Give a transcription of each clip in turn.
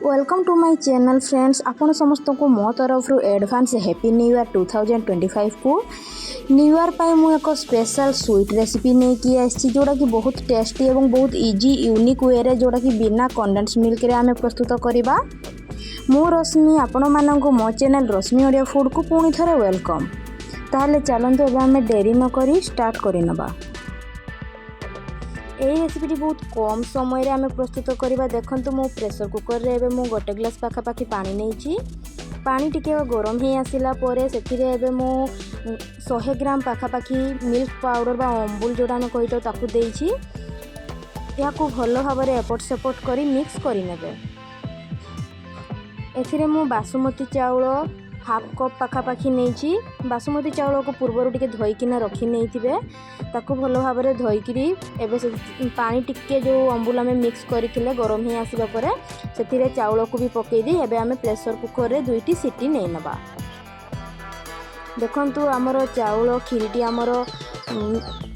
Welcome to my channel friends. आपण समस्त को मो तरफ एडवांस हैप्पी न्यू ईयर 2025 को न्यू ईयर पर मुझे एक स्पेशल स्वीट रेसिपी नहीं कि आसी जोड़ा कि बहुत टेस्टी और बहुत इजी यूनिक वे रे जोड़ा कि बिना कंडेंस मिल्क रे आमे प्रस्तुत करबा। मु रश्मि आपण मानक मो चैनल रश्मि ओडिया फूड को पुणी थरे वेलकम। ताहले चलंतु एबे आमे देरी न करी स्टार्ट करि नबा। यही रेसिपी बहुत कम समय आम प्रस्तुत करवा। देखो मो प्रेसर कुकर रे मु गोटे ग्लास पाखापाखि पानी नहीं पानी टिके गरम ही आसला से मु 100 ग्राम पाखापाखि मिल्क पाउडर बा अमूल जोड़ा आम कही ताकू देछि। या भल भाव एपट सेपट कर मिक्स करने। एथिरे मु बासुमती चाउल हाफ कप पाखापाखि नहीं। बासुमती चाउल को पूर्वर टिके धोईकिना रखी नहीं थे ताकू भल भाव में धोईकरी एवं पानी टिके जो अमूल आम मिक्स करते गरम ही आसवा से चाउल को भी पकईदी। एवं आम प्रेसर कुकर रे 2टी सीटी नहीं नबा। देखंतु आमर चाउल खीरीटी आमर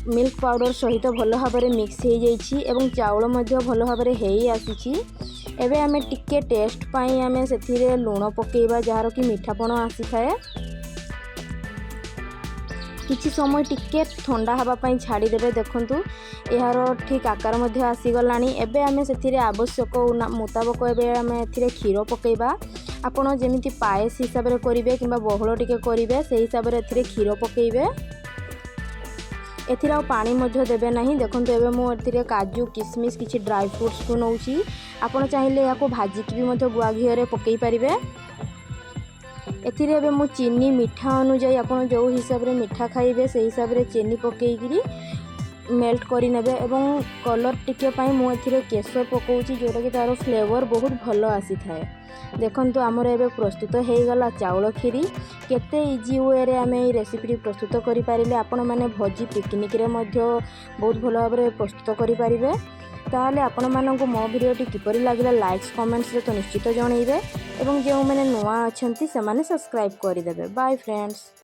मिल्क पाउडर सहित भल भाव में मिक्स हो जाइछि एवं चाउल मध्य भल भाव में हेई आसीछि। एबे आमे टिके टेस्ट पाई आमे सेथिरे लूण पकेइबा जार कि मीठापण आसी थाए। किछि समय टिके ठंडा हवा पाई छाड़ी देबे। देखंतु यार ठीक आकार मध्य आसी गलानी। एबे आमे सेथिरे आवश्यक मुताबक एबे आमे एथिरे खीर पकेइबा। आपण जेमिति पायस हिसाब रे करिवे किबा बहळ टिके करिवे सेही हिसाब रे एथिरे खीर पकेइबे। एथिरे आ पानी मध्य देबे नहीं। देखंतु एबे मो एथिरे काजू किशमिश किछि ड्राई फ्रूट्स को नौची। आपण चाहिले याको भाजिकी भी मध्य गुआ घी रे पकेई परिबे। एथिरे एबे मो चीनी मीठा अनुसार आपण जो हिसाब रे मीठा खाइबे से हिसाब रे चीनी पकेईकरी मेल्ट करि नेबे। एवं कलर टिके पाई मो एथिरे केसर पकोउची जोटा कि तार फ्लेवर बहुत भलो आसी थाए। देखंतु आमर एबे प्रस्तुत हो गला चाउल खीरी। केते इजी वे रे आमे ई रेसिपी प्रस्तुत करि पारिले। आपण माने भोजी पिकनिक रे मध्य बहुत भलो भाव में प्रस्तुत करि पारिबे। ताहले आपण मानकु मो भिडियोटी किपरि लागला लाइक्स कमेंट्स रे तो निश्चित जणैबे एवं जे माने नुआ अछंती से माने सब्सक्राइब करि देबे। Bye friends.